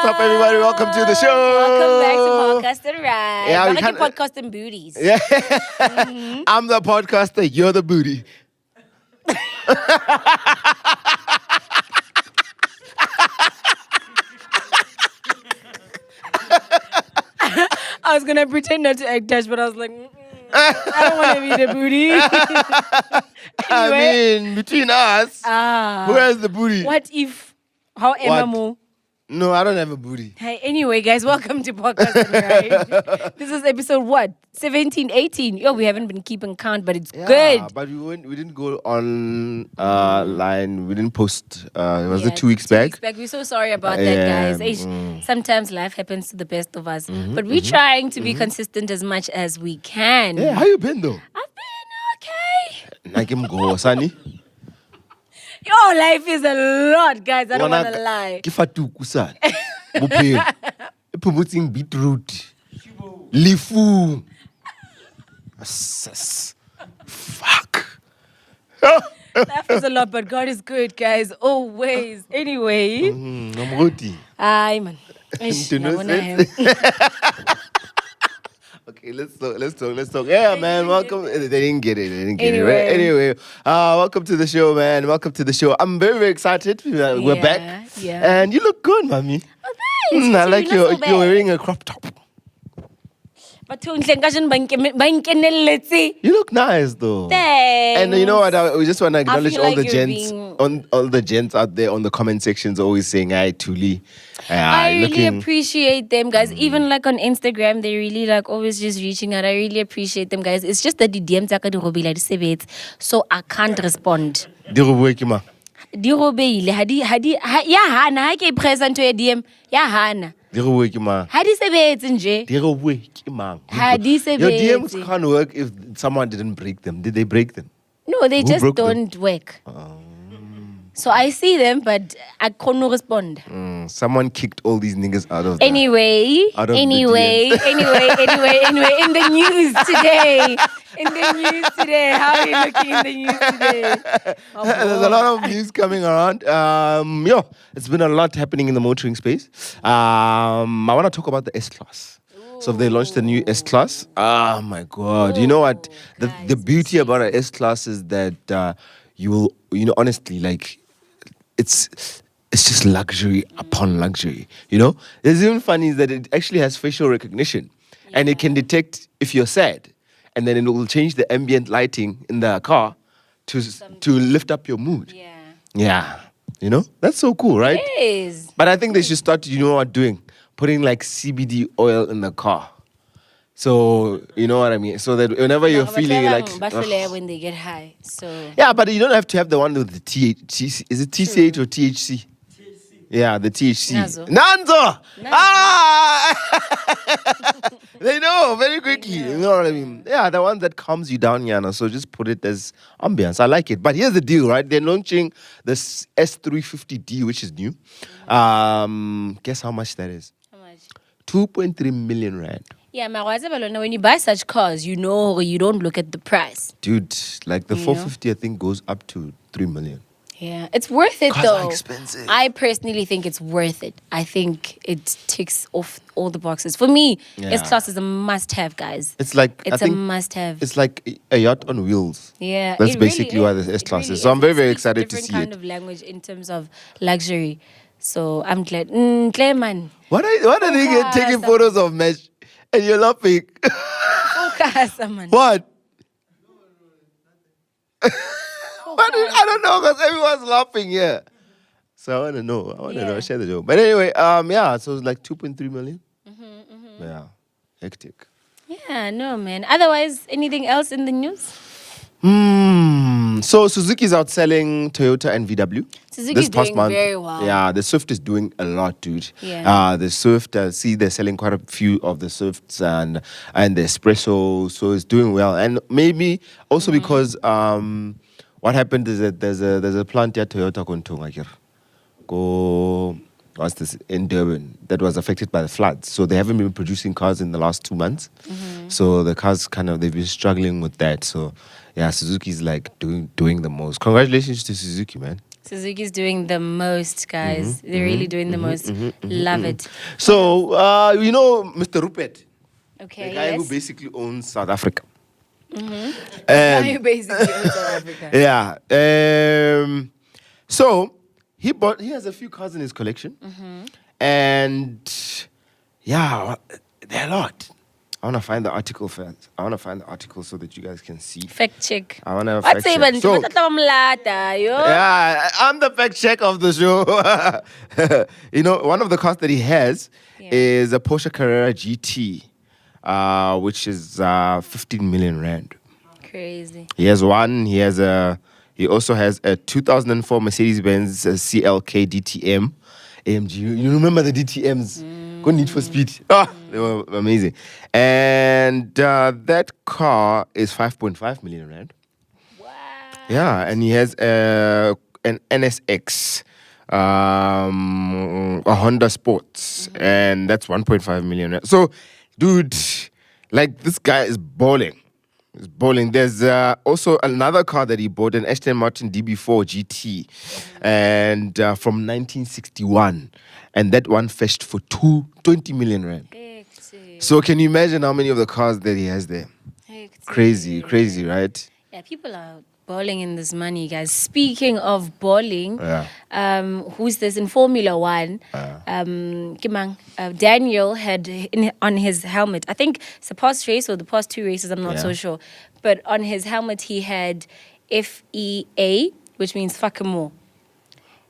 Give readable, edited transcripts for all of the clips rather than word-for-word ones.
What's up, everybody? Welcome to the show. Welcome back to Podcarst. Yeah, we Welcome can't- to Podcast and Booties. Yeah. I'm the podcaster, you're the booty. I was gonna pretend not to act Dutch, but I was like, I don't want to be the booty. I mean, between us, Ah. who has the booty? What if? How am I What? more? No, I don't have a booty. Hey, anyway, guys, welcome to Podcast. Right? This is episode what? 17, 18. Yo, we haven't been keeping count, but it's good. But we didn't go on line. We didn't post. Was Yeah, it 2 weeks back? We're so sorry about that, Yeah, guys. Sometimes life happens to the best of us, but we're trying to be consistent as much as we can. Yeah, how you been though? I've been okay. Like him go, Sunny. Your life is a lot, guys. I don't want to lie. Kifatu kusan. Bophelo. Promoting beetroot. Lifu. Fuck. Life is a lot, but God is good, guys. Always. Anyway. Namroti. Ay, man. Ish, To know nabona sense. him. Okay, let's talk. Yeah, man, welcome. They didn't get it. Anyway. Right? Anyway, welcome to the show, man. Welcome to the show. I'm very, very excited. We're back. Yeah. And you look good, mommy. Oh, thanks. I like You're not so you're bad. wearing a crop top. But let's see. You look nice, though. Thanks. And you know what? We just want to acknowledge feel all like the you're gents, being- all the gents out there on the comment sections, always saying, "Hi, Tuli." I really appreciate them, guys. Even like on Instagram, they really like always just reaching out. I really appreciate them, guys. It's just that the DMs are kind of so I can't respond. Di robile, ya hana ha ke present to a DM, ya hana. Ha di sebetse nje. Ha di Your DMs sebetse. can't work if someone didn't break them. Did they break them? No, they Who just broke them? don't work. So I see them, but I can't respond. Someone kicked all these niggas out of the- Anyway, Out of the anyway, in the news today. How are you looking in the news today? Oh, There's a lot of news coming around. It's been a lot happening in the motoring space. I want to talk about the S-Class. So they launched the new S-Class. Oh my God. You know what? The guys, beauty about an S-Class is that you will, honestly, like, it's just luxury upon luxury. It's even funny that it actually has facial recognition. And it can detect if you're sad. And then it will change the ambient lighting in the car to lift up your mood. Yeah. Yeah. That's so cool, right? It is. But I think they should start, doing? Putting like CBD oil in the car. So, you know what I mean? So that whenever you're feeling like... Bachelor when they get high. So Yeah, but you don't have to have the one with the THC. Is it TCH or THC? Yeah, the THC. Nanzo! Ah! They know very quickly. You know what I mean? Yeah, the one that calms you down, Yana. So just put it as ambience. I like it. But here's the deal, right? They're launching this S350D, which is new. Guess how much that is? how much? 2.3 million rand. Yeah, when you buy such cars, you don't look at the price. Dude, like the 450, I think, goes up to 3 million. Yeah, it's worth it Cars though. are expensive. I personally think it's worth it. I think it ticks off all the boxes. For me, Yeah. S-Class is a must-have, guys. It's like, It's I think, a must-have. it's like a yacht on wheels. Yeah, That's it really basically why is. the It S-Class really is. So I'm very, It very speaks a excited to different see kind it. of language in terms of luxury. So I'm glad. Claire, man. What are they taking Focus. photos of Mesh and you're laughing? Focus, man. What? Focus. I don't know because everyone's laughing here. So I want to know. Yeah. Share the joke. But anyway, so it's like 2.3 million. Yeah, hectic. Yeah, no, man. Otherwise, anything else in the news? So Suzuki's outselling Toyota and VW. Suzuki's this past doing month. very well. Yeah, the Swift is doing a lot, dude. Yeah. The Swift, they're selling quite a few of the Swifts and the Espresso, so it's doing well. And maybe also because what happened is that there's a plant at Toyota what's this in Durban that was affected by the floods. So they haven't been producing cars in the last 2 months. So the cars they've been struggling with that. So yeah, Suzuki's like doing the most. Congratulations to Suzuki, man. Suzuki's doing the most, guys. They're really doing the most. Love it. So, you know Mr. Rupert? Okay, the guy who basically owns South Africa. Guy who basically owns South Africa. Yeah. So, he has a few cars in his collection. And, yeah, they're a lot. I want to find the article first. I want to find the article so that you guys can see. Fact check. I want to fact check. So, yeah, I'm the fact check of the show. You know, one of the cars that he has is a Porsche Carrera GT, which is 15 million rand. Crazy. He has one. He also has a 2004 Mercedes-Benz CLK DTM AMG. You remember the DTMs? Go Need for Speed. They were amazing. And that car is 5.5 million rand. Wow. Yeah, and he has an NSX, a Honda Sports, and that's 1.5 million rand. So, dude, like this guy is balling. He's balling. There's also another car that he bought, an Aston Martin DB4 GT, and from 1961. And that one fetched for 20 million rand. So can you imagine how many of the cars that he has there? Crazy, right? Yeah, people are balling in this money, guys. Speaking of balling, who's this in Formula One? Daniel had on his helmet, I think it's the past race or the past two races, I'm not so sure. But on his helmet, he had FEA, which means fuck 'em all.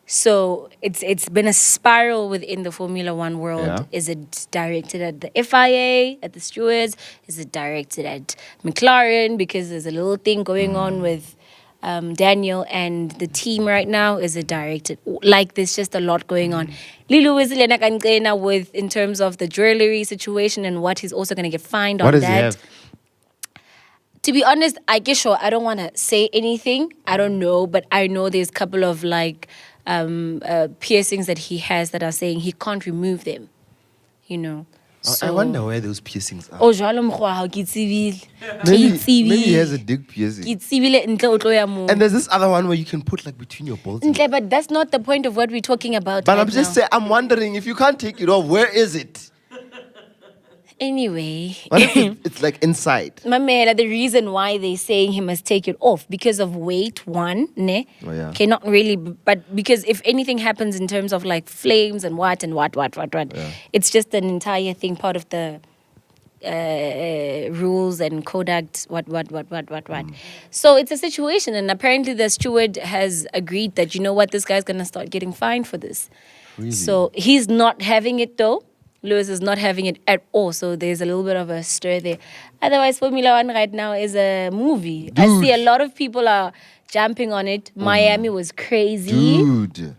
So it's been a spiral within the Formula One world. Yeah. Is it directed at the FIA, at the stewards? Is it directed at McLaren? Because there's a little thing going on with Daniel and the team right now. Is it directed? Like, there's just a lot going on. Lilo is with in terms of the jewelry situation and what he's also going to get fined on What does that. he have? To be honest, I guess sure, I don't want to say anything. I don't know, but I know there's a couple of like piercings that he has that are saying he can't remove them. You know. I wonder where those piercings are. Oh, jwalo mokgwa ha ke tsebile. Maybe he has a dick piercing. Ke tsebile ntle o tlo ya moo. And there's this other one where you can put like between your balls. Ntle, but that's not the point of what we're talking about. But right I'm just now. saying, I'm wondering if you can't take it off, where is it? Anyway. What if it's like inside? Mamela, the reason why they're saying he must take it off because of weight, one, ne? Oh, yeah. Okay, not really, but because if anything happens in terms of like flames and what, Yeah. it's just an entire thing, part of the rules and code act, what. So it's a situation, and apparently the steward has agreed that, you know what, this guy's gonna start getting fined for this. Really? So he's not having it though. Lewis is not having it at all, so there's a little bit of a stir there. Otherwise, Formula One right now is a movie. Dude. I see a lot of people are jumping on it. Miami was crazy. Dude.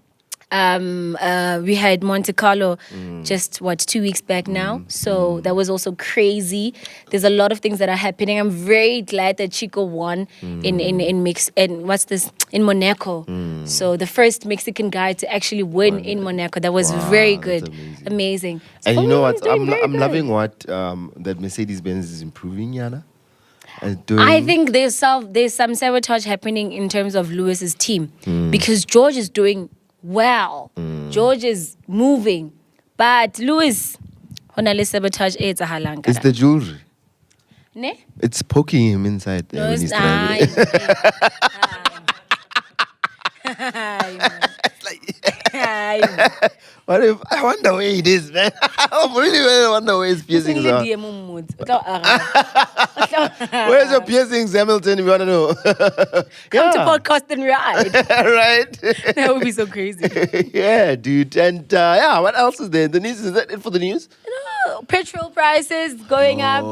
We had Monte Carlo just 2 weeks back now, so that was also crazy. There's a lot of things that are happening. I'm very glad that Chico won in Monaco. So the first Mexican guy to actually win in Monaco. That was very good, amazing. So And you know what? I'm very good. loving what that Mercedes-Benz is improving, Yana. I think there's some sabotage happening in terms of Lewis's team because George is doing well. George is moving, but Lewis, sabotage It's the jewelry. Ne? It's poking him inside there No, when it's he's driving. What if I wonder where it is, man? I really wonder where his piercings are. Where's your piercings, Hamilton? If you want to know. Come to podcast and ride. Right? That would be so crazy. Yeah, dude. And what else is there? The news, is that it for the news? No, petrol prices going up.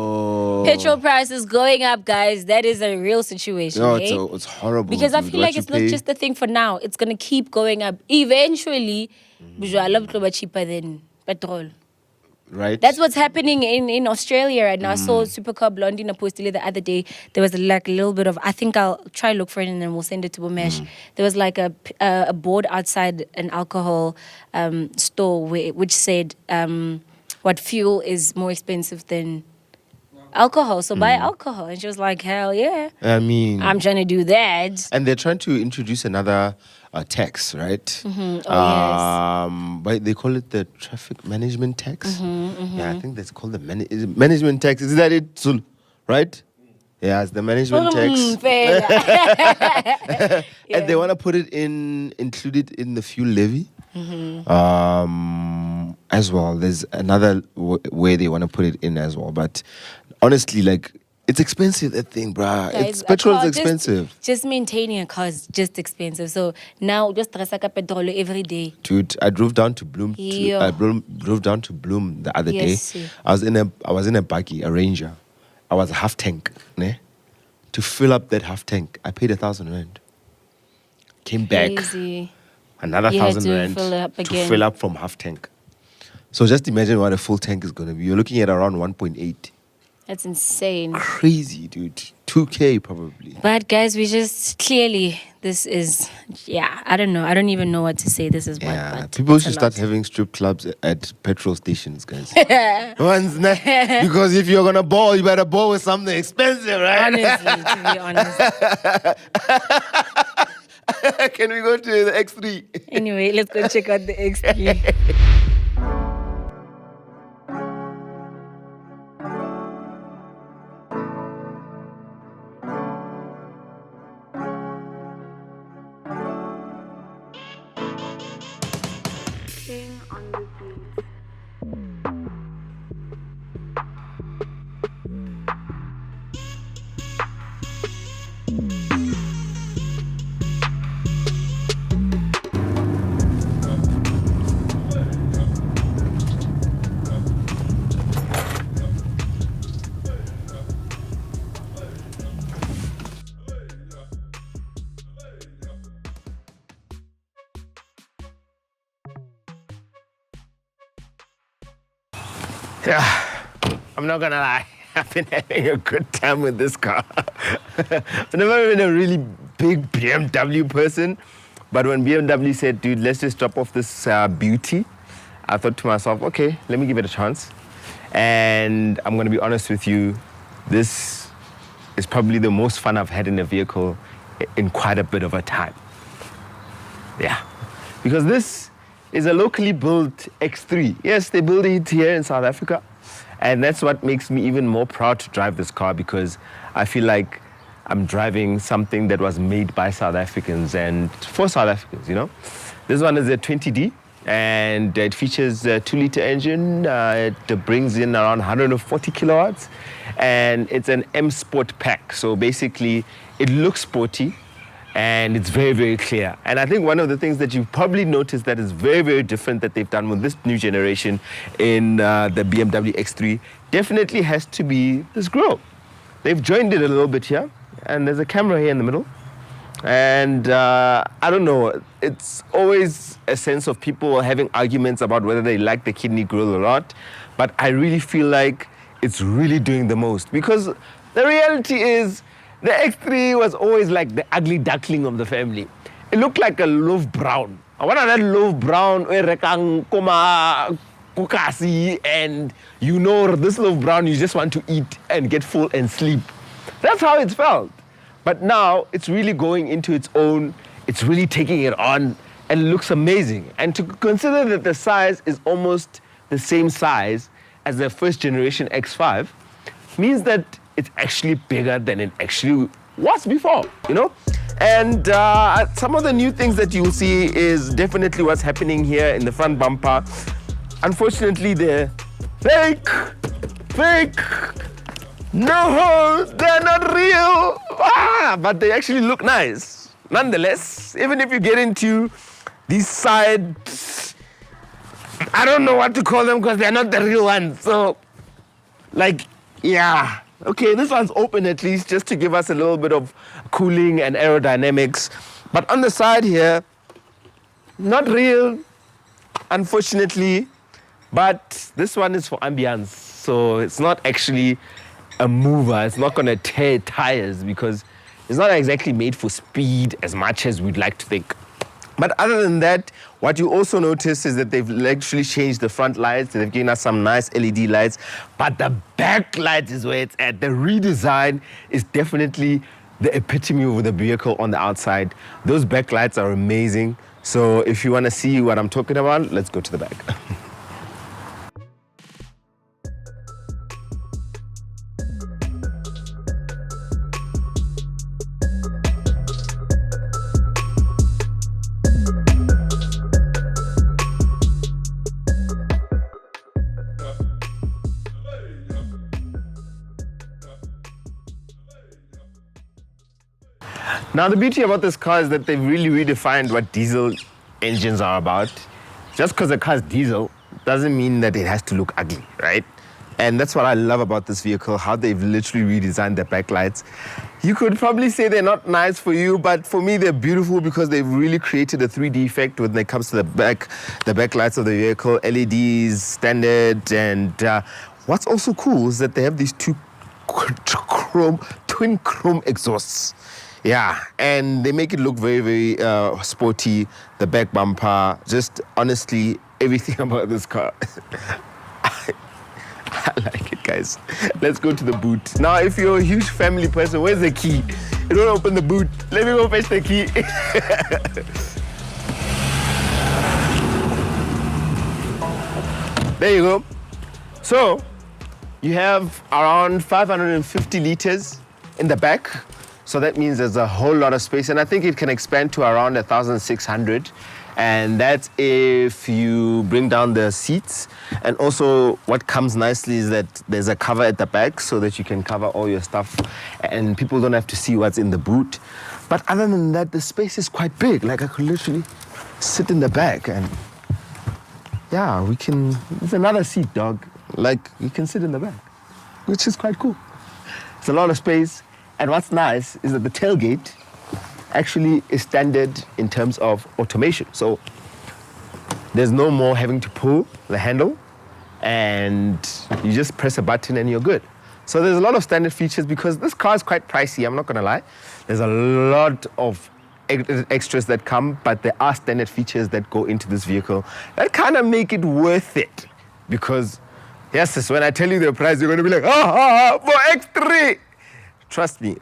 Petrol prices going up, guys. That is a real situation. No, eh? it's horrible. Because I dude. feel What like you it's not pay- just a thing for now. It's going to keep going up. Eventually, bujwala butoba cheaper than petrol. Right? That's what's happening in Australia right now. I saw Supercar Blondie posted the other day. There was like a little bit of, I think I'll try look for it and then we'll send it to Bomesh. There was like a board outside an alcohol store which said what fuel is more expensive than alcohol. So buy alcohol. And she was like, hell yeah. I mean... I'm trying to do that. And they're trying to introduce another tax, right? But they call it the traffic management tax. Yeah, I think that's called the management tax. Is that it, Zulu? Right? Yeah, it's the management tax. And they want to put it include it in the fuel levy. As well. There's another way they want to put it in as well. But honestly, like, it's expensive, that thing, bruh. Petrol is expensive. Just maintaining a car is just expensive. So now just dress like a petrol every day. Dude, I drove down to Bloom. Drove down to Bloom the other day. I was in a buggy, a Ranger. I was a half tank, ne? To fill up that half tank, I paid 1,000 rand. Came back, another 1,000 rand to fill up from half tank. So just imagine what a full tank is going to be. You're looking at around 1.8. That's insane. Crazy, dude. 2K probably. But guys, we just clearly, this is, I don't know. I don't even know what to say. This is what. But people should start having strip clubs at petrol stations, guys. Because if you're going to ball, you better ball with something expensive, right? Honestly, to be honest. Can we go to the X3? Anyway, let's go check out the X3. Yeah, I'm not gonna lie. I've been having a good time with this car. I've never been a really big BMW person, but when BMW said, dude, let's just drop off this beauty, I thought to myself, okay, let me give it a chance. And I'm gonna be honest with you, this is probably the most fun I've had in a vehicle in quite a bit of a time. Yeah, because this is a locally built X3. Yes, they build it here in South Africa. And that's what makes me even more proud to drive this car, because I feel like I'm driving something that was made by South Africans and for South Africans, you know? This one is a 20D, and it features a 2-liter engine. It brings in around 140 kilowatts, and it's an M Sport pack. So basically, it looks sporty, and it's very, very clear. And I think one of the things that you've probably noticed that is very, very different that they've done with this new generation in the BMW X3 definitely has to be this grille. They've joined it a little bit here, and there's a camera here in the middle. And I don't know, it's always a sense of people having arguments about whether they like the kidney grille or not. But I really feel like it's really doing the most, because the reality is, the X3 was always like the ugly duckling of the family. It looked like a loaf brown. One of that loaf brown, and you know this loaf brown, you just want to eat and get full and sleep. That's how it felt. But now it's really going into its own, it's really taking it on, and it looks amazing. And to consider that the size is almost the same size as the first generation X5 means that it's actually bigger than it actually was before, you know? And some of the new things that you'll see is definitely what's happening here in the front bumper. Unfortunately, they're fake. No, they're not real. But they actually look nice. Nonetheless, even if you get into these sides, I don't know what to call them because they're not the real ones. So, like, yeah. Okay, this one's open at least, just to give us a little bit of cooling and aerodynamics. But on the side here, not real, unfortunately. But this one is for ambience. So it's not actually a mover. It's not going to tear tires, because it's not exactly made for speed as much as we'd like to think. But other than that, what you also notice is that they've actually changed the front lights. They've given us some nice LED lights. But the back lights is where it's at. The redesign is definitely the epitome of the vehicle on the outside. Those backlights are amazing. So if you want to see what I'm talking about, let's go to the back. Now, the beauty about this car is that they've really redefined what diesel engines are about. Just because a car is diesel doesn't mean that it has to look ugly, right? And that's what I love about this vehicle, how they've literally redesigned the backlights. You could probably say they're not nice for you, but for me, they're beautiful because they've really created a 3D effect when it comes to the backlights of the vehicle, LEDs, standard, and what's also cool is that they have these twin chrome exhausts. Yeah, and they make it look very, very sporty. The back bumper, just honestly, everything about this car. I like it, guys. Let's go to the boot. Now, if you're a huge family person, where's the key? You don't open the boot. Let me go fetch the key. There you go. So, you have around 550 liters in the back. So that means there's a whole lot of space, and I think it can expand to around 1,600. And that's if you bring down the seats. And also what comes nicely is that there's a cover at the back so that you can cover all your stuff and people don't have to see what's in the boot. But other than that, the space is quite big. Like I could literally sit in the back and yeah, it's another seat, dog. Like you can sit in the back, which is quite cool. It's a lot of space. And what's nice is that the tailgate actually is standard in terms of automation. So there's no more having to pull the handle and you just press a button and you're good. So there's a lot of standard features because this car is quite pricey, I'm not gonna lie. There's a lot of extras that come, but there are standard features that go into this vehicle that kind of make it worth it. Because yes, when I tell you the price, you're gonna be like, for X3. Trust me,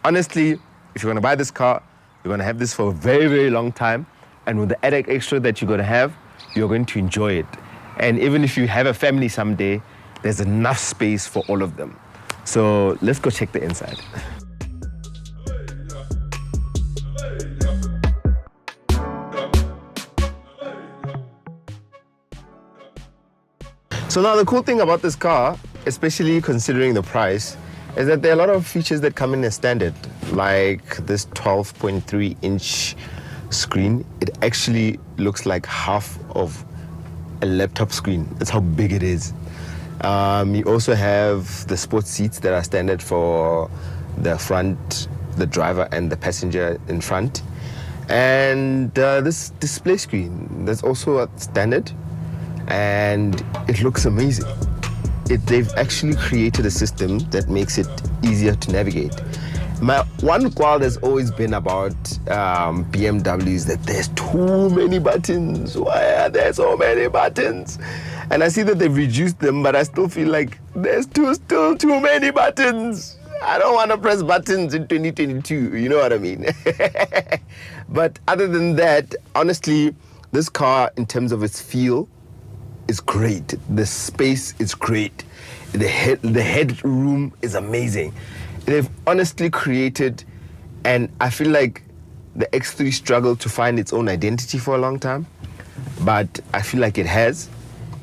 honestly, if you're gonna buy this car, you're gonna have this for a very, very long time. And with the added extra that you're gonna have, you're going to enjoy it. And even if you have a family someday, there's enough space for all of them. So let's go check the inside. So now the cool thing about this car, especially considering the price, is that there are a lot of features that come in as standard, like this 12.3-inch screen. It actually looks like half of a laptop screen. That's how big it is. You also have the sports seats that are standard for the front, the driver and the passenger in front. And this display screen, that's also standard, and it looks amazing. They've actually created a system that makes it easier to navigate. My one quarrel has always been about BMW is that there's too many buttons. Why are there so many buttons? And I see that they've reduced them, but I still feel like there's still too many buttons. I don't want to press buttons in 2022, you know what I mean? But other than that, honestly, this car, in terms of its feel, is great. The space is great. The headroom is amazing. They've honestly created, and I feel like the X3 struggled to find its own identity for a long time, but I feel like it has,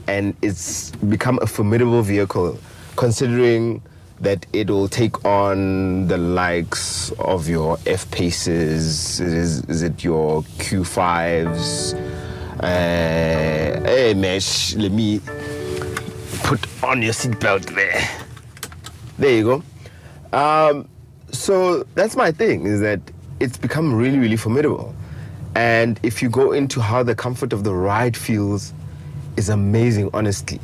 and it's become a formidable vehicle, considering that it will take on the likes of your F-Paces, is it your Q5s? Hey, Mesh, let me put on your seatbelt there. There you go. So that's my thing, is that it's become really, really formidable. And if you go into how the comfort of the ride feels, is amazing, honestly.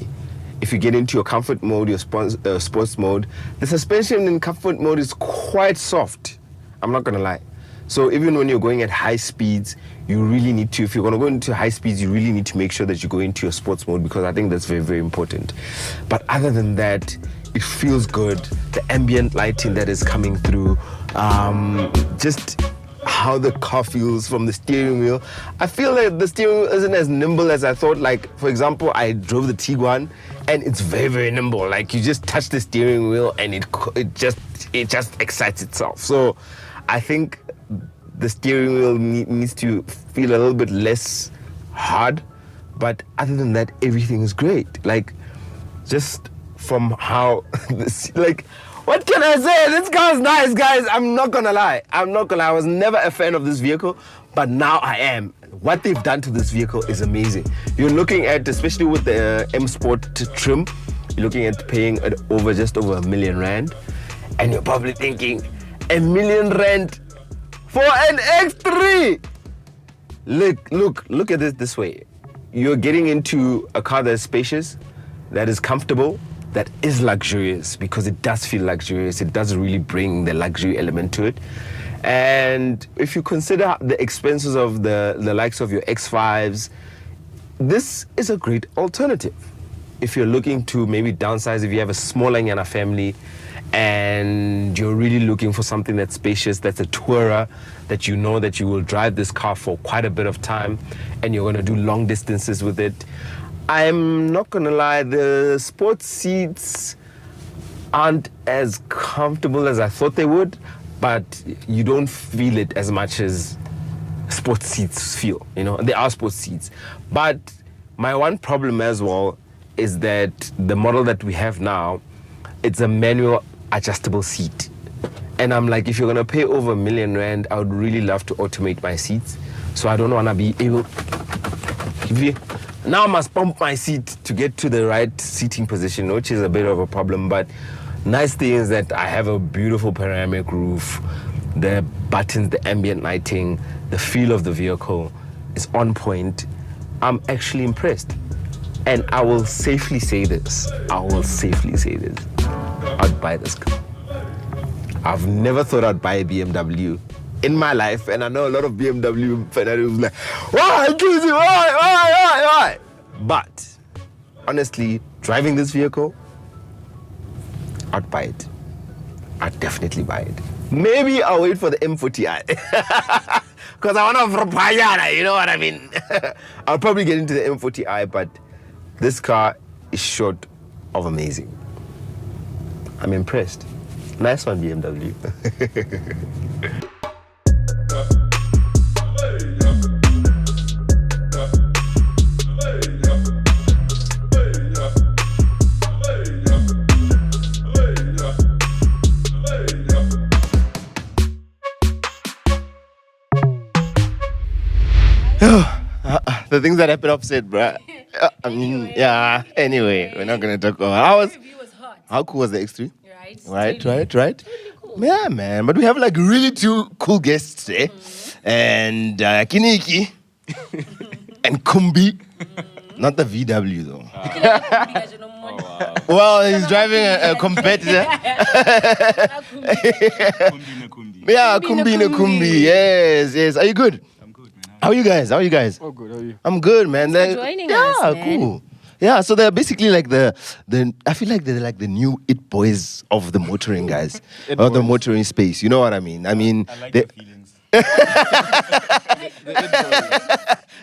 If you get into your comfort mode, your sports mode, the suspension in comfort mode is quite soft. I'm not gonna lie. So even when you're going at high speeds, you really need to, if you're gonna go into high speeds, you really need to make sure that you go into your sports mode, because I think that's very, very important. But other than that, it feels good. The ambient lighting that is coming through, Just how the car feels from the steering wheel. I feel like the steering wheel isn't as nimble as I thought. Like, for example, I drove the Tiguan and it's very, very nimble. Like, you just touch the steering wheel and it just excites itself. So I think the steering wheel needs to feel a little bit less hard. But other than that, everything is great. Like, just from how this, like, what can I say? This car is nice, guys. I'm not gonna lie. I was never a fan of this vehicle, but now I am. What they've done to this vehicle is amazing. You're looking at, especially with the M Sport trim, you're looking at paying just over R1 million, and you're probably thinking, R1 million for an X3. Look at it this way. You're getting into a car that is spacious, that is comfortable, that is luxurious, because it does feel luxurious. It does really bring the luxury element to it. And if you consider the expenses of the likes of your X5s, this is a great alternative. If you're looking to maybe downsize, if you have a smaller Nyana family and you're really looking for something that's spacious, that's a tourer, that you know that you will drive this car for quite a bit of time and you're going to do long distances with it, I'm not going to lie, the sports seats aren't as comfortable as I thought they would, but you don't feel it as much as sports seats feel. You know, they are sports seats. But my one problem as well is that the model that we have now, it's a manual adjustable seat. And I'm like, if you're going to pay over R1 million, I would really love to automate my seats. So I don't want to be able... Now I must pump my seat to get to the right seating position, which is a bit of a problem. But nice thing is that I have a beautiful panoramic roof. The buttons, the ambient lighting, the feel of the vehicle is on point. I'm actually impressed. And I will safely say this. I'd buy this car. I've never thought I'd buy a BMW in my life, and I know a lot of BMW fanatics like, why? Why? But honestly, driving this vehicle, I'd buy it. I'd definitely buy it. Maybe I'll wait for the M40i. Because I want to Rupert, you know what I mean? I'll probably get into the M40i, but this car is short of amazing. I'm impressed. Nice one, BMW. The things that happen upset, bruh. I mean, yeah. Anyway, we're not gonna talk about how cool was the X3? Right. Really cool. Yeah, man. But we have like really two cool guests today, and Nicky and Kumbi. Not the VW though. Well, he's driving a competitor. Yeah, Kumbi. Yes. Are you good? How are you guys? Oh, good. How are you? I'm good, man. Thanks for joining us, man. Cool. Yeah, so they're basically like the I feel like they're like the new it boys of the motoring guys, or the motoring space. You know what I mean? I mean, I like the feelings.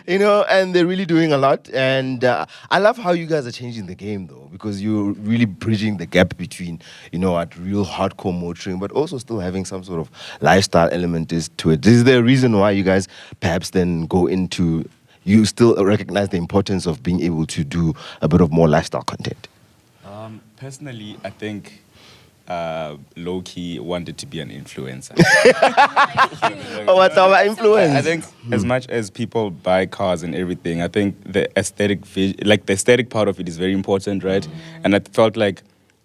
You know, and they're really doing a lot. And I love how you guys are changing the game, though, because you're really bridging the gap between, you know, at real hardcore motoring, but also still having some sort of lifestyle element to it. Is there a reason why you guys perhaps then go into, you still recognize the importance of being able to do a bit of more lifestyle content? Personally, I think low-key wanted to be an influencer. What's our influence? I think as much as people buy cars and everything, I think the aesthetic part of it is very important, right? And I felt like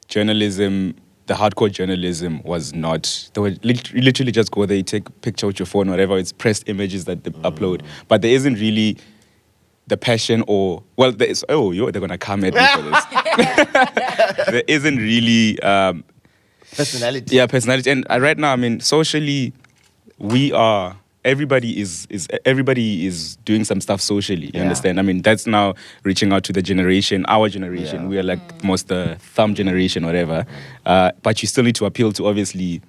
journalism, the hardcore journalism was not, they would literally just go there, you take a picture with your phone, whatever, it's pressed images that they upload. But there isn't really the passion or, well, they're going to come at me for this. There isn't really... personality. Yeah, personality. And right now, I mean, socially, everybody is doing some stuff socially, you understand? I mean, that's now reaching out to the generation, our generation. Yeah. We are like most the thumb generation, whatever. But you still need to appeal to, obviously,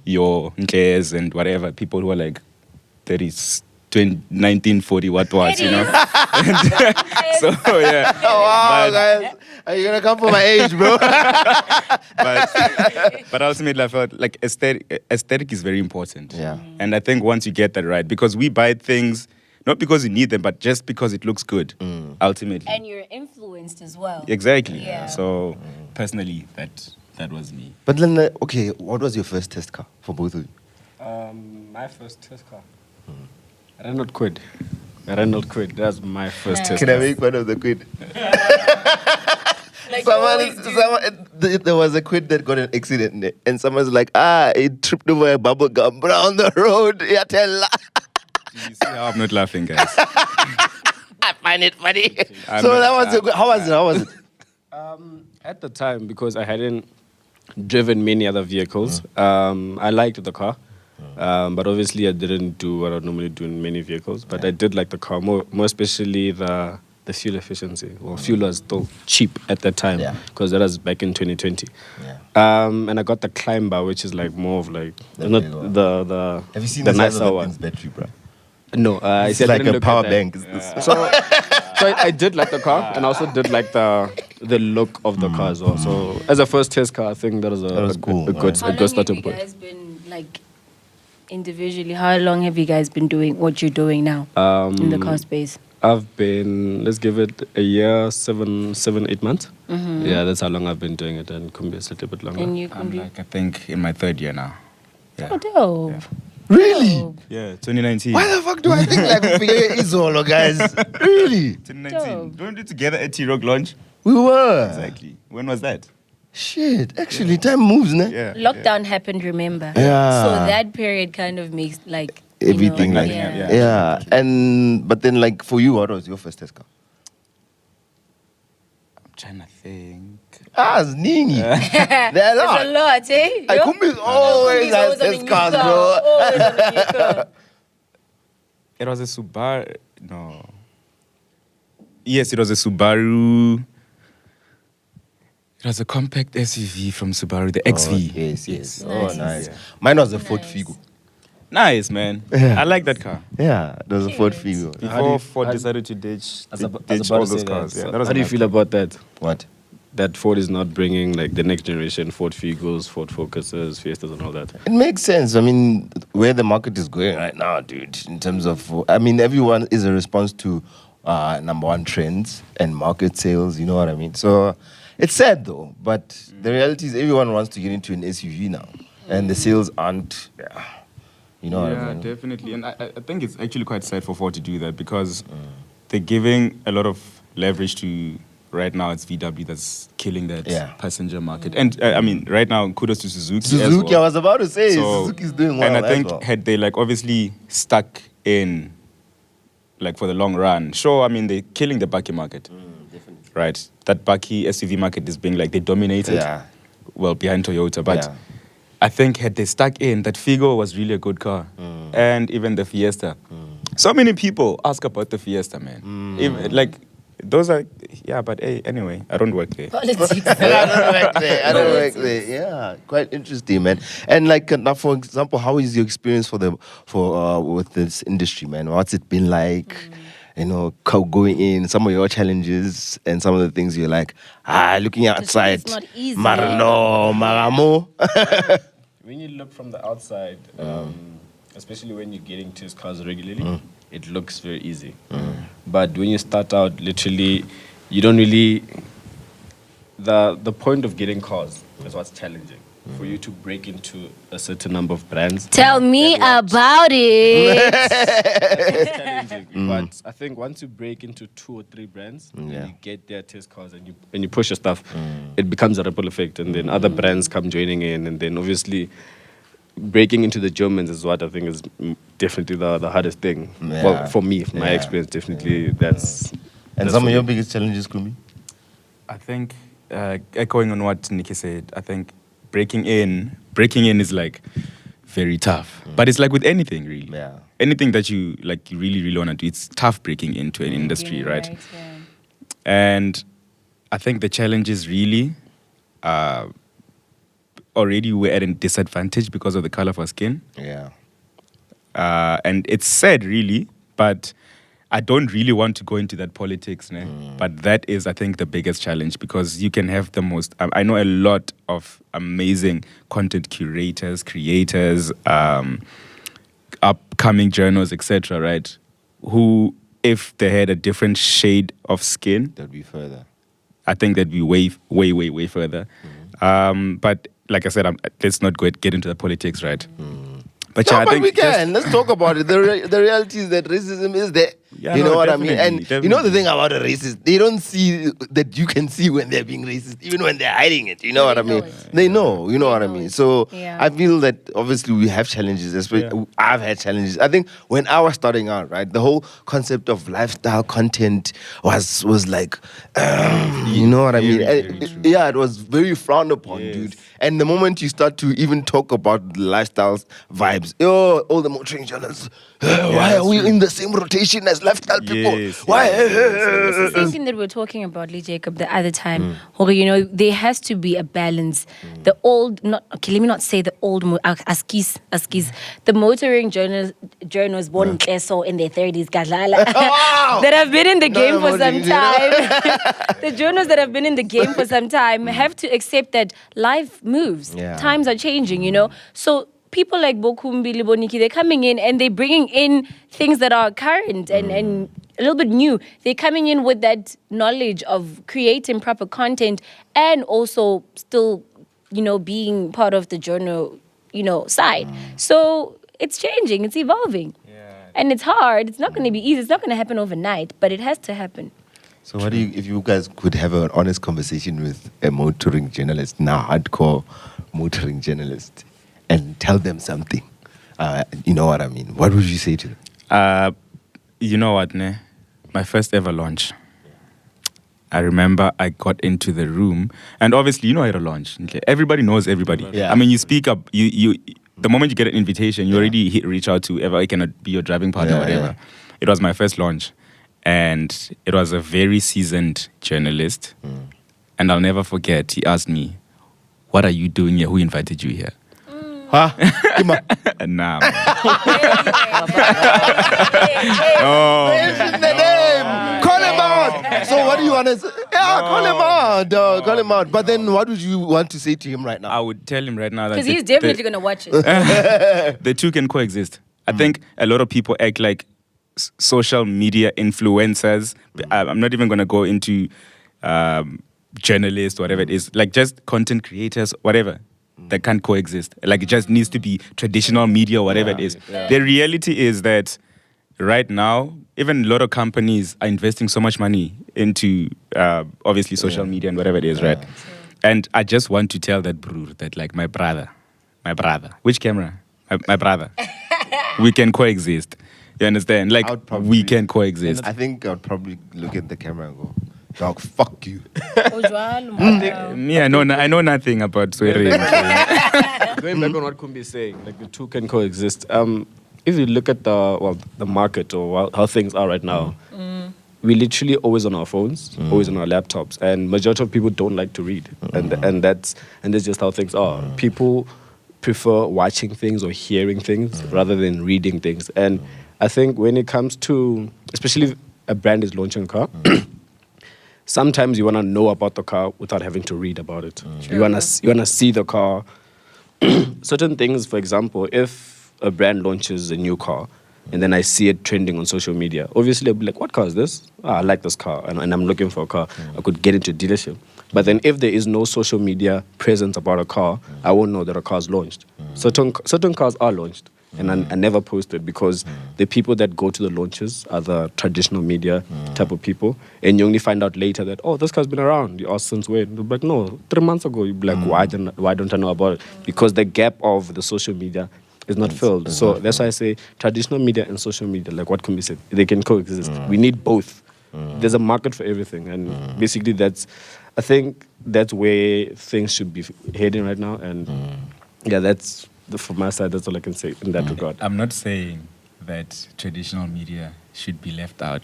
your Nkles and whatever, people who are like 30s, 1940 what, you know? So, yeah. Wow, guys. Are you going to come for my age, bro? but ultimately, I felt like aesthetic is very important. Yeah. And I think once you get that right, because we buy things, not because you need them, but just because it looks good, ultimately. And you're influenced as well. Exactly. Yeah. So, personally, that was me. But then, okay, what was your first test car for both of you? My first test car. Renault Quid. That's my first test Can car. I make fun of the quid? Like There was a quid that got an accident, and someone's like, it tripped over a bubble gum on the road. Yeah, tell. You see how I'm not laughing, guys? I find it funny. How was it? At the time, because I hadn't driven many other vehicles, I liked the car. But obviously I didn't do what I normally do in many vehicles. But I did like the car, more especially the fuel efficiency. Well, fuel was still cheap at that time because that was back in 2020. And I got the Climber, which is like more of like not the Have you seen the the size nicer of the one. thing's battery, bro? No, I It's said like I didn't a look power at that. bank. So I did like the car, and I also did like the look of the car as well. So as a first test car, I think that was cool. a good How long have starting you point. guys been, like, individually, how long have you guys been doing what you're doing now in the car space? I've been, let's give it a year, 8 months. Yeah, that's how long I've been doing it, and Kumbi is a little bit longer. And you I'm can like, I think, in my 3rd year now. Yeah. Oh, dope. Yeah. Really? Dope. Yeah, 2019. Why the fuck do I think like Izolo, guys? Really? 2019. Dope. Weren't we together at T-Rock launch? We were. Exactly. When was that? Shit. Actually, time moves, ne? Yeah. Lockdown happened, remember? Yeah. So that period kind of makes, like, Everything like yeah. yeah. And but then like for you, what was your first test car? I'm trying to think. It's Ningy. There are a There's lot. a lot, eh? I Kumbi always has test cars, bro. Always on a new car. It was a Subaru. No. Yes, it was a Subaru. It was a compact SUV from Subaru, the XV. Yes. Nice. Oh, nice. Mine was a Ford Figo. Nice, man. Yeah. I like that car. Yeah, it was a Ford Figo. Before Ford decided to ditch all those cars. Yeah, that was How do you feel about that? What? That Ford is not bringing like the next generation Ford Figos, Ford Focuses, Fiestas, and all that. It makes sense. I mean, where the market is going right now, dude, in terms of, I mean, everyone is a response to number one trends and market sales, you know what I mean? So it's sad though, but the reality is everyone wants to get into an SUV now, and the sales aren't, you know what I mean? Yeah, definitely. And I think it's actually quite sad for Ford to do that because they're giving a lot of leverage to, right now it's VW that's killing that passenger market. And I mean, right now, kudos to Suzuki as well. I was about to say, Suzuki's doing well. And I think as well. had they like obviously stuck in like for the long run, sure, I mean, they're killing the Bakkie market. Definitely. Right? That Bakkie SUV market is being like, they dominated, well, behind Toyota. But I think had they stuck in, that Figo was really a good car. And even the Fiesta. So many people ask about the Fiesta, man. Even, like, those are, but hey, anyway, I don't work there. Politics. I don't work there. Yeah, quite interesting, man. And like now, for example, how is your experience with this industry, man? What's it been like? You know, going in, some of your challenges and some of the things you're like, looking outside. It's not easy. Maramo. When you look from the outside, especially when you're getting to cars regularly, it looks very easy. But when you start out, literally, you don't really... The point of getting cars is what's challenging. For you to break into a certain number of brands. Tell me about it. That's challenging. But I think once you break into 2 or 3 brands, and you get their test cars and you push your stuff, it becomes a ripple effect. And then other brands come joining in. And then obviously... breaking into the Germans is what I think is definitely the hardest thing. Yeah. Well, for me, from my experience, definitely that's... And some of your biggest challenges, Kumi? I think, echoing on what Nicky said, I think breaking in is like very tough. But it's like with anything, really. Yeah. Anything that you really, really want to do, it's tough breaking into an industry, right? And I think the challenge is really... already we're at a disadvantage because of the color of our skin. Yeah. And it's sad, really, but I don't really want to go into that politics. But that is, I think, the biggest challenge, because you can have the most... I know a lot of amazing content curators, creators, upcoming journals, etc., right? Who, if they had a different shade of skin... That'd be further. I think that'd be way, way, way, way further. But like I said, let's not get into the politics, right? But No, yeah, but we can. Let's talk about it. The reality is that racism is there. Yeah, you know no, what I mean? And definitely, you know the thing about a racist, they don't see that you can see when they're being racist, even when they're hiding it. You know what I mean? They know. You know what I mean? So I feel that obviously we have challenges. Especially I've had challenges. I think when I was starting out, right, the whole concept of lifestyle content was like, you know what I mean? It was very frowned upon, dude. And the moment you start to even talk about the lifestyle vibes, all the motoring journalists, why are we in the same rotation as lifestyle people? Why? It's the same thing that we were talking about, Lee Jacob, the other time. You know, there has to be a balance. The old, let me not say the old, askis. The motoring journalists born in their 30s, that have been in the game for some time. The journalists that have been in the game for some time have to accept that life moves. Times are changing, you know. So people like Bokumbi, Liboniki, they're coming in and they're bringing in things that are current and a little bit new. They're coming in with that knowledge of creating proper content and also still, you know, being part of the journal, you know, side. So it's changing, it's evolving. And it's hard. It's not going to be easy. It's not going to happen overnight, but it has to happen. So what do you, if you guys could have an honest conversation with a motoring journalist, now hardcore motoring journalist, and tell them something, you know what I mean? What would you say to them? You know what, my first ever launch. I remember I got into the room, and obviously, you know, I had a launch. Okay? Everybody knows everybody. I mean, you speak up. You the moment you get an invitation, you already reach out to whoever can be your driving partner, or whatever. It was my first launch, and it was a very seasoned journalist, and I'll never forget. He asked me, "What are you doing here? Who invited you here?" Huh? Nah. Mention the name. Call him out. So what do you want to say? Yeah, call him out. Call him out. But then what would you want to say to him right now? I would tell him right now that... Because he's definitely going to watch it. The two can coexist. I think a lot of people act like social media influencers. I'm not even going to go into journalists, whatever it is. Like just content creators, whatever. That can't coexist. Like it just needs to be traditional media, whatever it is. The reality is that right now, even a lot of companies are investing so much money into obviously social media and whatever it is, right? And I just want to tell that brother that like my brother, which camera? My brother. We can coexist. You understand? Like we can coexist. I think I'd probably look at the camera and go, dog, fuck you. I know nothing about swearing. Going back on what Kumbi is saying, like the two can coexist. If you look at the market or how things are right now, we're literally always on our phones, always on our laptops, and majority of people don't like to read, and that's just how things are. People prefer watching things or hearing things rather than reading things, and I think when it comes to, especially if a brand is launching a car. Sometimes you want to know about the car without having to read about it. You want to see the car. Certain things, for example, if a brand launches a new car and then I see it trending on social media, obviously I'll be like, what car is this? I like this car and I'm looking for a car. I could get into a dealership. But then if there is no social media presence about a car, I won't know that a car is launched. Certain cars are launched. And I never posted because the people that go to the launches are the traditional media type of people. And you only find out later that, oh, this car's been around. You ask since when? You'll be like, no, 3 months ago. You'll be like, why don't I know about it? Because the gap of the social media is not filled. So that's why I say traditional media and social media, like what can be said, they can coexist. We need both. There's a market for everything. And basically I think that's where things should be heading right now. And that's... From my side, that's all I can say in that regard. I'm not saying that traditional media should be left out.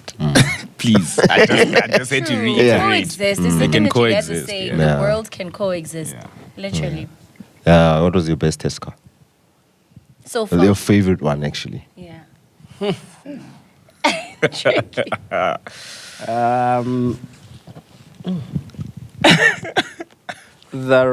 Please. I just said to reiterate. Coexist. It's they something can that coexist. You guys are saying. The world can coexist. Literally. What was your best test car? So far. Your favorite one, actually. Yeah. The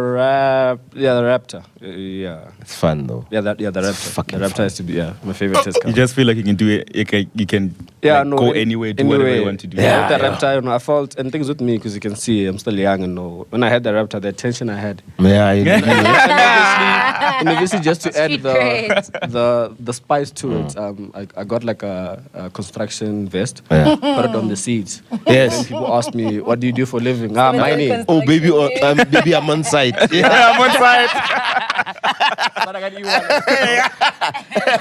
Raptor. Yeah. It's fun though. The Raptor. Fucking The Raptor fun. has to be my favorite test car. You just feel like you can do it. You can go anywhere, do whatever you want to do. Yeah, the Raptor, I felt, and things with me, because you can see I'm still young and know. When I had the Raptor, the attention I had. Yeah, And obviously just to add Street cred. the spice to it, I got like a construction vest, Yeah. put it on the seats. Yes. And people ask me, what do you do for a living? Mining. Oh, baby, baby, I'm on site. Yeah. I'm on site. But I got you one.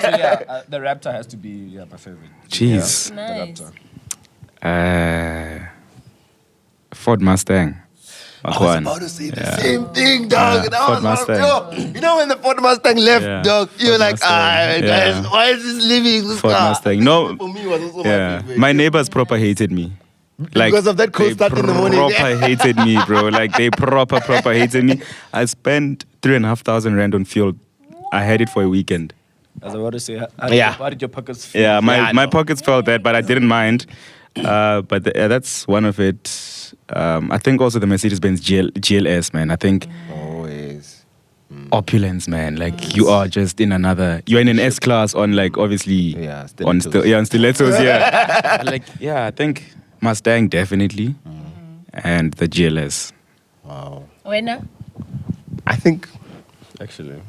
So yeah, the Raptor has to be my favorite. Jeez. The Nice. Raptor. Ford Mustang. I was about to say the same thing, dog. Yeah, That Ford was Mustang. you know when the Ford Mustang left, Yeah, dog, you're Ford like, Mustang. guys, Yeah. why is this leaving this Ford car? Mustang. No. For me, it was also my Yeah. favorite. My neighbors proper hated me. Like, Because of that cold they start in the morning. proper hated me, bro. Like, they proper hated me. I spent 3,500 rand on fuel. I had it for a weekend. I was about to say, Yeah. how did your pockets feel? Yeah, I my know. pockets felt that, but I didn't mind. But that's one of it. I think also the Mercedes-Benz GLS, man. I think Always. opulence, man. Like, you are just in another. You're in an S class on, like, obviously Yeah, on stilettos. on stilettos. Yeah, like, yeah. I think Mustang definitely, and the GLS. Wow. Winner? I think, Actually.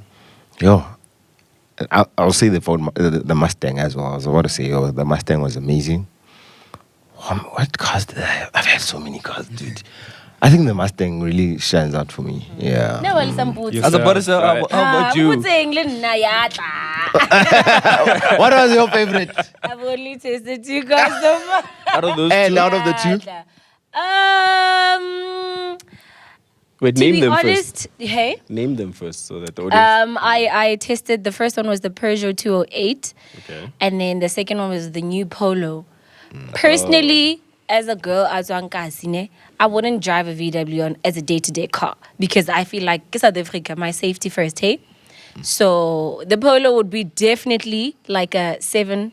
I'll say the Mustang as well. I was about to say, the Mustang was amazing. What cars did I have? I've had so many cars, dude. I think the Mustang really shines out for me. Yeah. No, well, some boots. I was about to say, how about you? What was your favorite? I've only tasted two cars so far. Out of those And two? out of the two? Wait, To name be them honest, hey? first. Name them first so that the audience... I tested, the first one was the Peugeot 208. Okay. And then the second one was the new Polo. Personally, as a girl, I wouldn't drive a VW on as a day-to-day car because I feel like South Africa, my safety first, hey? So the Polo would be definitely like a 7,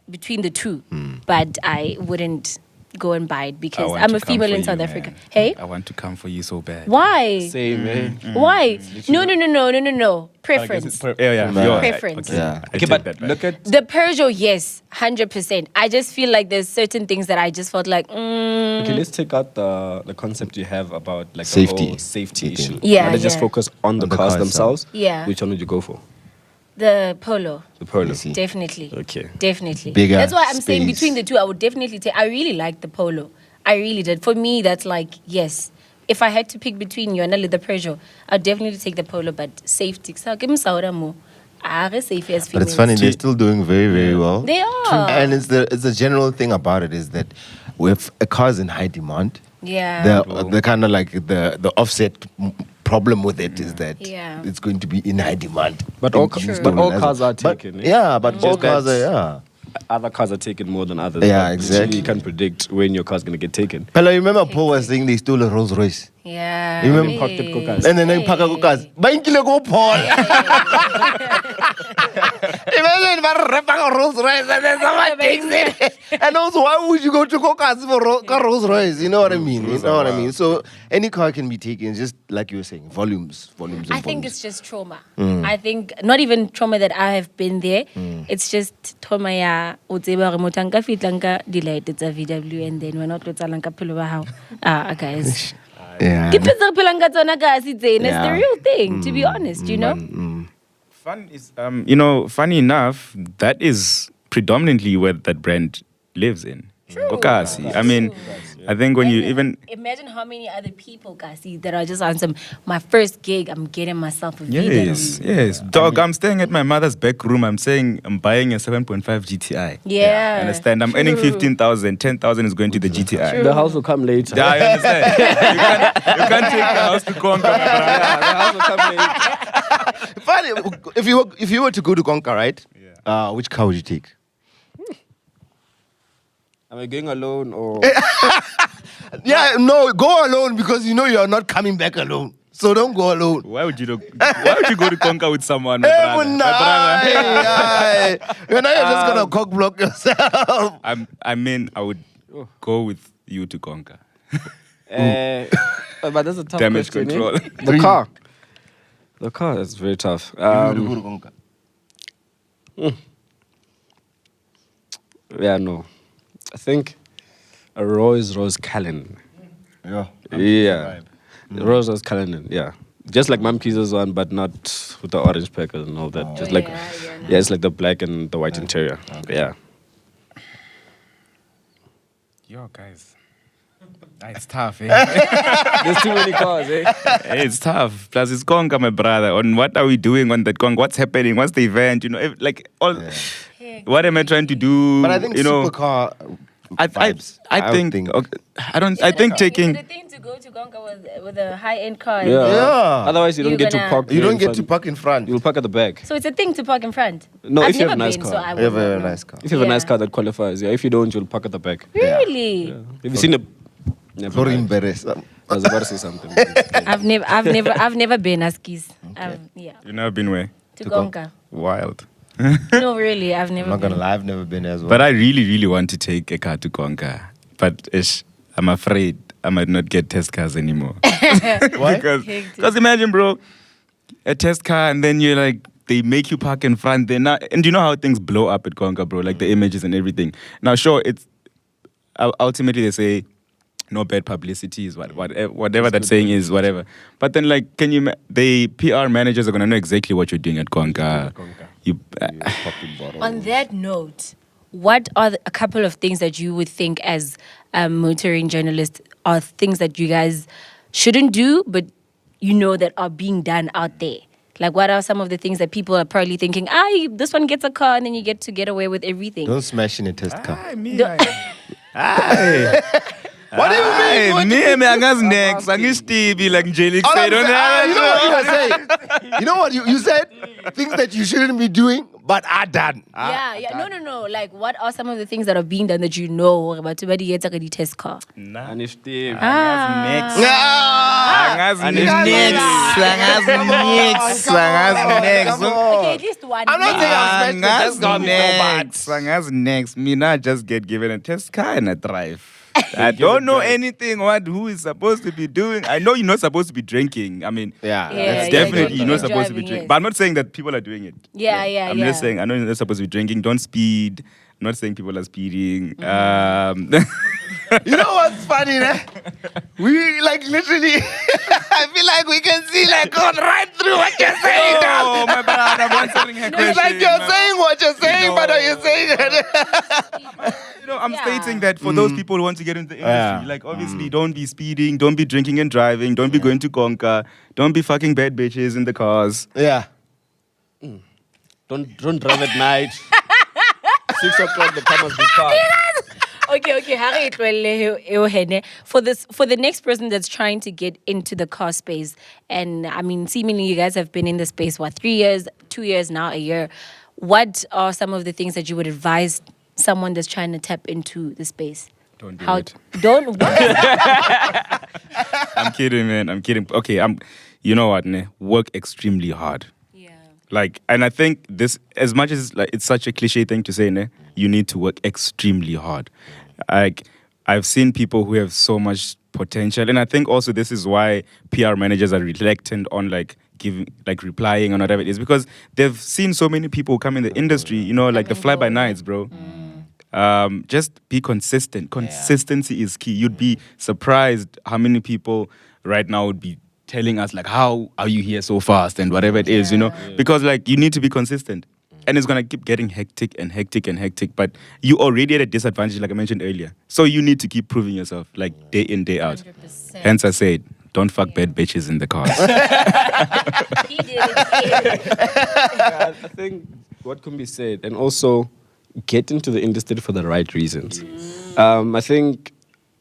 between the two. But I wouldn't go and buy it because I'm a female in South Africa. Hey? I want to come for you so bad. Why? Same, eh? Why? No. Preference. Preference. Okay. Yeah. I Okay, take but that back. look at... The Peugeot, yes, 100%. I just feel like there's certain things that I just felt like, Okay, let's take out the concept you have about like Safety. the whole safety issue. Yeah, Let's just yeah. focus on the the cars car themselves. Yeah. Which one would you go for? the Polo. The Polo. You see. Definitely. Okay. Definitely. Bigger That's why I'm saying space. between the two, I would definitely take. I really like the Polo. I really did. For me, that's like, yes. If I had to pick between you and the Peugeot, I'd definitely take the Polo, but safety. So give me more. Safe as But it's funny, they're still doing very, very well. They are. And it's the general thing about it is that with a car's in high demand, Yeah. the kind of like the offset problem with it is that Yeah. it's going to be in high demand. But In all, Kingston but all as cars well. are taken. But, yeah, but all Just cars that- are, Other cars are taken more than others. Yeah, but exactly. usually You can't predict when your car's going to get taken. Hello, you remember Paul was saying they stole a Rolls Royce? Yeah. You remember pocket Hey. cookers? And then they pack a cars. Bankile go Paul. Imagine a Rolls Royce and then someone takes it. And also, why would you go to Caucas for Rolls Royce? You know what I mean? You know what I mean? So any car can be taken. It's just like you were saying, volumes. I think it's just trauma. I think not even trauma that I have been there. It's just trauma ya o tseba gore motho a nka fitla nka di-light tsa VW and then wena o tlo tsala nka phelo ba hao. Guys. yeah. Ke phetse re phelang ka tsona kasi tsena. It's the Yeah. real thing, to be honest, you know? Fun is, funny enough, that is predominantly where that brand lives in. Kokasi. I mean, I think when you even Imagine how many other people, Kasi, that are just on some, my first gig, I'm getting myself a yes, VW. dog. I'm staying at my mother's back room. I'm saying I'm buying a 7.5 GTI. Yeah. Understand? I'm earning 15,000. 10,000 is going to the GTI. The house will come later. Yeah, I understand. you can't take the house to Conquer. my brother. The house will come later. Funny, if you were to go to Conquer, right? Which car would you take? Am I going alone or... Yeah, no, go alone because you know you are not coming back alone. So don't go alone. Why would you go to Konka with someone, my brother? You're just gonna cock block yourself. I would go with you to Konka. But that's a tough Damage question. control. The car is very tough. Yeah, no. I think a Rolls Cullinan. Yeah. Rolls Cullinan, yeah. Just like MacG's one, but not with the orange packers and all that. Just like, it's like the black and the white interior. Yeah. Yo, guys. It's tough, eh? There's too many cars, eh? Hey, it's tough. Plus, it's Konka, my brother. On what are we doing on that Konka? What's happening? What's the event? You know, what am I trying to do? But I think supercar vibes. I think taking. Is it a thing to go to Konka with a high-end car? Yeah. Yeah. Otherwise, you don't get to park. You don't get to park in front. You'll park at the back. So it's a thing to park in front? No, I've if you have a never nice been, car. so I You have a wouldn't know. nice car. If you have a nice car that qualifies, yeah. If you don't, you'll park at the back. Really? Yeah. Have you seen a... Never Sorry, mind. embarrassed. I was about to say something. I've never been Askis. Yeah. You've never been where? To Konka. Wild. No, really, I've never I'm not been. gonna lie, I've never been as well. But I really, really want to take a car to Konka. But I'm afraid I might not get test cars anymore. Why? Because imagine, bro, a test car and then you're like, they make you park in front. And you know how things blow up at Konka, bro, like the images and everything. Now, sure, it's ultimately they say no bad publicity is whatever that saying is, whatever. But then, like, the PR managers are gonna know exactly what you're doing at Konka. On that note, what are a couple of things that you would think as motoring journalists are things that you guys shouldn't do, but you know that are being done out there? Like, what are some of the things that people are probably thinking, this one gets a car and then you get away with everything? Don't smash in a test car. What do you mean? Me, I got next. I get Stevie like Jelix. You know what you were saying? You know what you said? Things that you shouldn't be doing, but are done. No. Like, what are some of the things that are being done that you know about somebody gets a test car? Next. Okay, at least one. I'm not saying I'm next. Me not just get given a test car and I drive. I don't know anything who is supposed to be doing. I know you're not supposed to be drinking. I mean, that's definitely you're not driving, supposed to be drinking. yes. But I'm not saying that people are doing it. I'm just saying I know you're not supposed to be drinking. Don't speed. I'm not saying people are speeding. You know what's funny, eh? We like literally, I feel like we can see like going right through what you're saying. Oh, my bad. I'm answering her question. It's like you're saying what you're saying, but are you saying it? I'm stating that for those people who want to get into the industry, like obviously don't be speeding, don't be drinking and driving, don't be going to Konka, don't be fucking bad bitches in the cars. Yeah. Don't drive at night. 6 o'clock, the car must be parked. Okay. For the next person that's trying to get into the car space, and I mean, seemingly you guys have been in the space, 3 years, 2 years now, a year. What are some of the things that you would advise someone that's trying to tap into the space? Don't do it. Don't what? I'm kidding, man. I'm kidding. Okay, you know what, ne? Work extremely hard. And I think this, as much as it's such a cliche thing to say, ne, you need to work extremely hard. I've seen people who have so much potential, and I think also this is why PR managers are reluctant on replying on whatever it is, because they've seen so many people come in the industry, the fly-by-nights, bro. Just be consistent. Consistency is key. You'd be surprised how many people right now would be telling us how are you here so fast and whatever it is, because you need to be consistent, and it's gonna keep getting hectic, but you already at a disadvantage, like I mentioned earlier, so you need to keep proving yourself day in, day out. 100%. Hence I said, don't fuck bad bitches in the cars. He did it. I think what can be said, and also get into the industry for the right reasons. I think,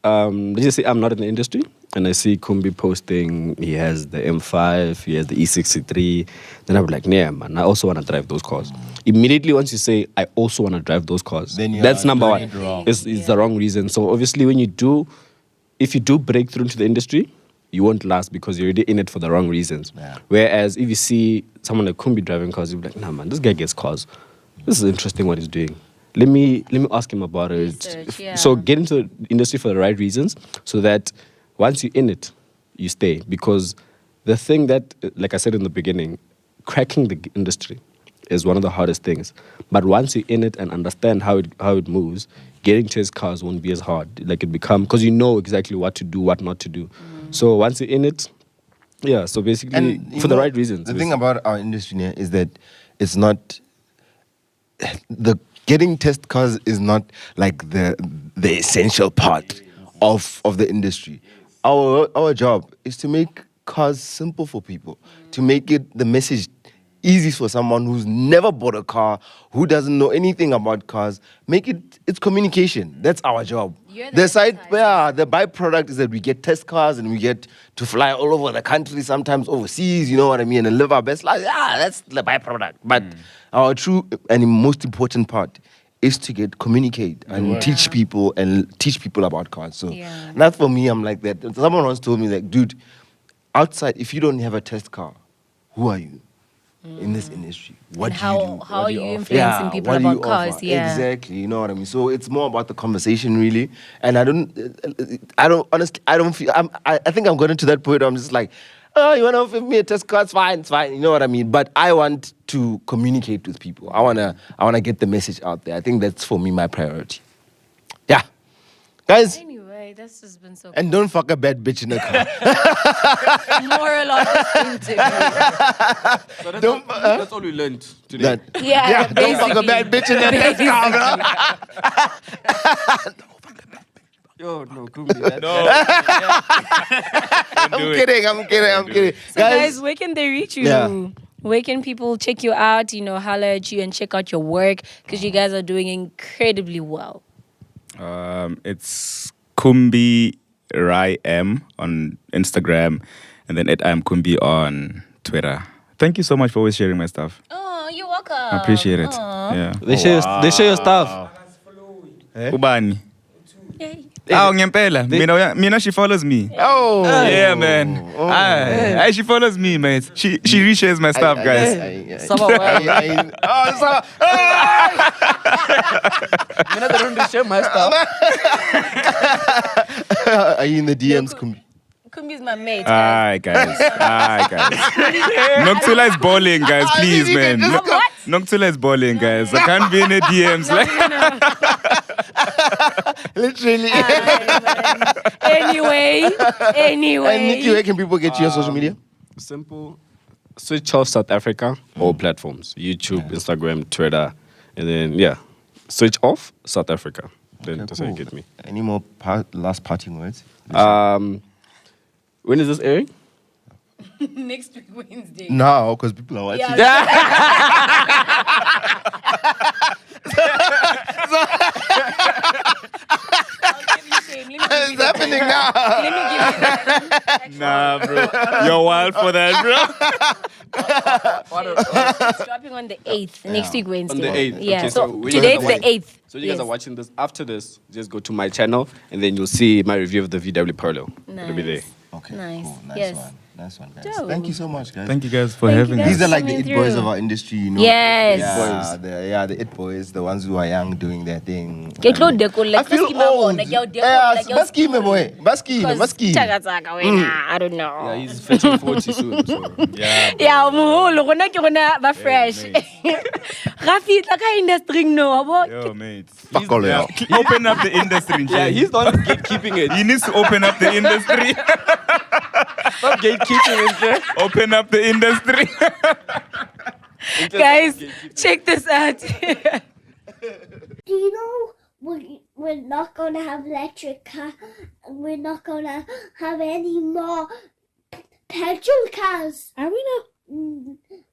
let's just say I'm not in the industry, and I see Kumbi posting, he has the M5, he has the E63, then I'm like, nah, man, I also want to drive those cars. Immediately once you say, I also want to drive those cars, that's number one. It's the wrong reason. So obviously if you do break through into the industry, you won't last because you're already in it for the wrong reasons. Yeah. Whereas if you see someone like Kumbi driving cars, you'll be like, nah, man, this guy gets cars. This is interesting what he's doing. Let me ask him about it. Research, yeah. So get into the industry for the right reasons so that once you're in it, you stay. Because the thing that, like I said in the beginning, cracking the industry is one of the hardest things. But once you're in it and understand how it moves, getting to his cars won't be as hard. Like it become, because you know exactly what to do, what not to do. So once you're in it, yeah, so basically for the right reasons. The thing about our industry here is that it's not, the getting test cars is not like the essential part of the industry. Our job is to make cars simple for people, to make it the message easy for someone who's never bought a car, who doesn't know anything about cars. Make it's communication. That's our job. The byproduct is that we get test cars and we get to fly all over the country, sometimes overseas, you know what I mean, and live our best life. Yeah, that's the byproduct. But our true and most important part is to communicate and teach people about cars. So that for me, I'm like that. Someone once told me, like, dude, outside, if you don't have a test car, who are you in this industry? What do you do? How are you influencing people about cars? Offer? Yeah, exactly. You know what I mean. So it's more about the conversation, really. And I think I'm going to that point where I'm just like, oh, you want to offer me a test car? It's fine. You know what I mean? But I want to communicate with people. I wanna get the message out there. I think that's for me my priority. Yeah, guys. Anyway, this has been so. And don't fuck a bad bitch in a car. Moral of this interview. That's all we learned today. Don't fuck a bad bitch in a test car, bro. Yo, no, Kumbi. I'm kidding. So guys, where can they reach you? Yeah. Where can people check you out, holler at you and check out your work? Because you guys are doing incredibly well. It's Kumbiraim on Instagram, and then I'm Kumbi on Twitter. Thank you so much for always sharing my stuff. Oh, you're welcome. I appreciate it. Aww. Yeah. They share your stuff. Ubani. Yay. Oh, ngempela. Mina, she follows me. Oh. Yeah, man. She follows me, mate. She reshares my stuff, guys. Mina, they don't reshare my stuff. Are you in the DMs, Kumbi? Kumbi's my mate. Aye, guys. Noctula is balling, guys. Please, man. Noctula is balling, guys. I can't be in the DMs. Literally. Anyway. And Nicky, where can people get you on social media? Simple. Switch off South Africa, all platforms. YouTube, Instagram, Twitter. And then, switch off South Africa. Then that's how you get me. Any more last parting words? When is this airing? Next week, Wednesday. No, because people are watching. It's happening now. Let me give you Nah, bro. You're wild for that, bro. It's dropping on the 8th, next week, Wednesday. On the 8th. Yeah, Okay, so when today you it's guys the 8th. So you guys are watching this. After this, just go to my channel and then you'll see my review of the VW Polo. It'll be there. Okay, Nice. cool. Yes. Nice one, guys. Dope. Thank you so much, guys. Thank you guys for Thank having you us. guys. These are like the Coming it boys through. of our industry, you know. Yes. The it boys, the ones who are young doing their thing. Get close, like I feel old. Baski, my boy. Baski. I don't know. Yeah, he's fetching 40 soon. So. Yeah, muhulu gona ke gona ba fresh. Rafi tla ka industry no abo. Yo, mate. Fuck all y'all. Open up the industry. Yeah, he's the one gatekeeping it. He needs to open up the industry. Stop gatekeeping it, Jay. Open up the industry. Guys, check this out. Do you know we're not going to have electric cars and we're not going to have any more petrol cars? Are we not?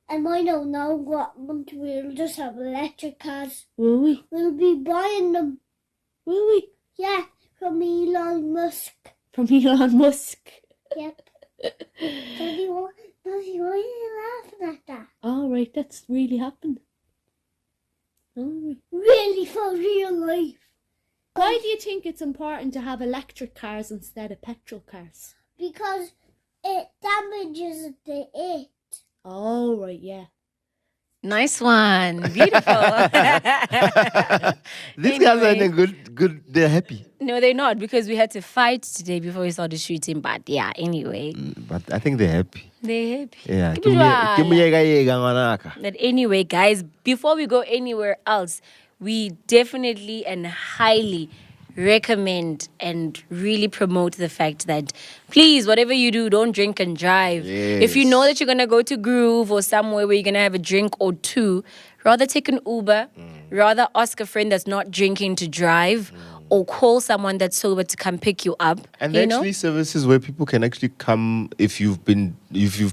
And I don't know what month we'll just have electric cars. Will we? We'll be buying them. Will we? Yeah, from Elon Musk. From Elon Musk. Yep. Daddy, why are you laughing at that? All right, that's really happened. All right. Really, for real life. Why do you think it's important to have electric cars instead of petrol cars? Because it damages the it. Oh, right, yeah. Nice one. Beautiful. These guys are in a good, they're happy. No, they're not, because we had to fight today before we started shooting. But yeah, anyway. But I think they're happy. They're happy. Yeah. But anyway, guys, before we go anywhere else, we definitely and highly recommend and really promote the fact that please, whatever you do, don't drink and drive. Yes. If you know that you're going to go to Groove or somewhere where you're going to have a drink or two, rather take an Uber, rather ask a friend that's not drinking to drive, or call someone that's sober to come pick you up. And there are actually services where people can actually come if you've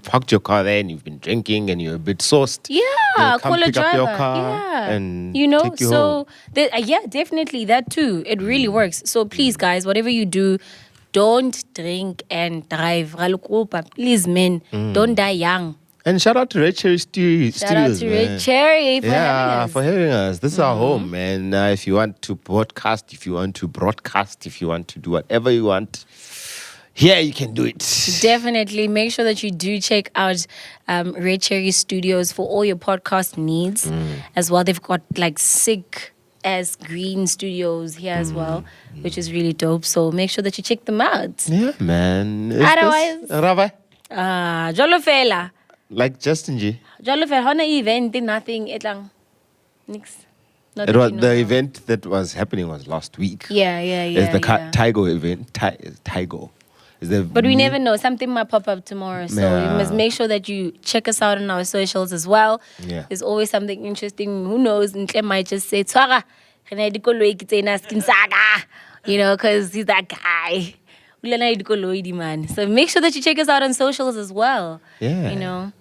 parked your car there and you've been drinking and you're a bit sauced. Yeah, come call a pick driver. up your car Yeah, and take you home. Yeah, definitely that too. It really works. So please, guys, whatever you do, don't drink and drive. Please, men, don't die young. And shout out to Red Cherry Studios. Shout out to Red Cherry for having us. for having us. This is our home, man. If you want to podcast, if you want to broadcast, if you want to do whatever you want, here you can do it. Definitely. Make sure that you do check out Red Cherry Studios for all your podcast needs as well. They've got like sick as green studios here as well, which is really dope. So make sure that you check them out. Yeah, man. Otherwise, Rava? Jolo fela. Like Justin G. Jolo fela. Hona event, nothing. Etlang. Nix. It was the event that was happening was last week. Yeah. It's the Tigo event. Tigo. But we never know. Something might pop up tomorrow. So you must make sure that you check us out on our socials as well. Yeah. There's always something interesting. Who knows? Ntle might just say, Tswaga, you know, because he's that guy. So make sure that you check us out on socials as well. Yeah. You know.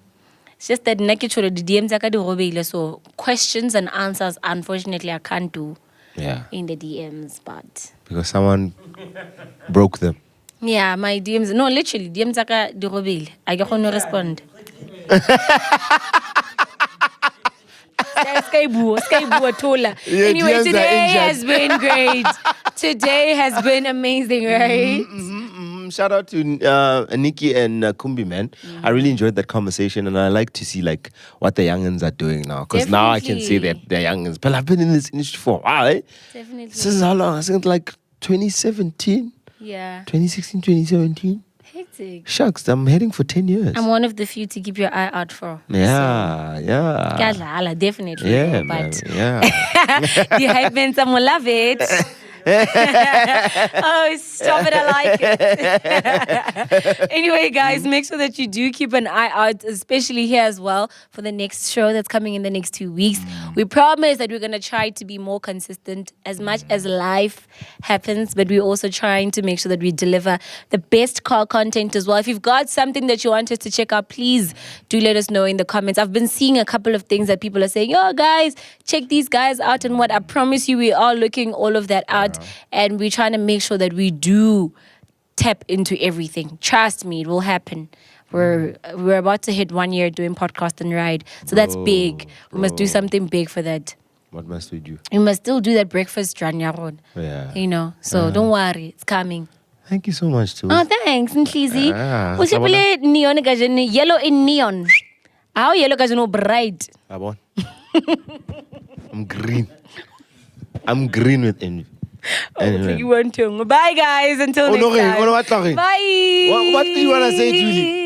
It's just that the DMs so questions and answers, unfortunately, I can't do in the DMs, but because someone broke them. Yeah, my DMs. No, literally, DMs are the I can't respond. Anyway, today has been great. Today has been amazing, right? Shout out to Nicky and Kumbi, man. I really enjoyed that conversation, and I like to see like what the youngins are doing now, because now I can see that they're youngins. But I've been in this industry for a while, eh? Definitely. Since how long? I think like 2017. Yeah. 2016, 2017. Hectic. Shucks, I'm heading for 10 years. I'm one of the few to keep your eye out for. Yeah. Definitely. Yeah, but man, yeah. the hype man, someone love it. Oh, stop it. I like it. Anyway, guys, make sure that you do keep an eye out, especially here as well, for the next show that's coming in the next 2 weeks. We promise that we're going to try to be more consistent as much as life happens, but we're also trying to make sure that we deliver the best car content as well. If you've got something that you want us to check out, please do let us know in the comments. I've been seeing a couple of things that people are saying, yo, guys, check these guys out, and what I promise you, we are looking all of that out. And we're trying to make sure that we do tap into everything. Trust me, it will happen. We're about to hit 1 year doing podcast and ride. So that's big. We must do something big for that. What must we do? We must still do that breakfast run, Yaron. Yeah. You know, so don't worry, it's coming. Thank you so much, too. Oh, thanks, Nklizi. What's your neon gajan? Yellow in neon. How yellow gajan bright? I'm green. I'm green with envy. Anyway. You want to. Bye, guys. Until next time. Bye. What do you want to say, Julie?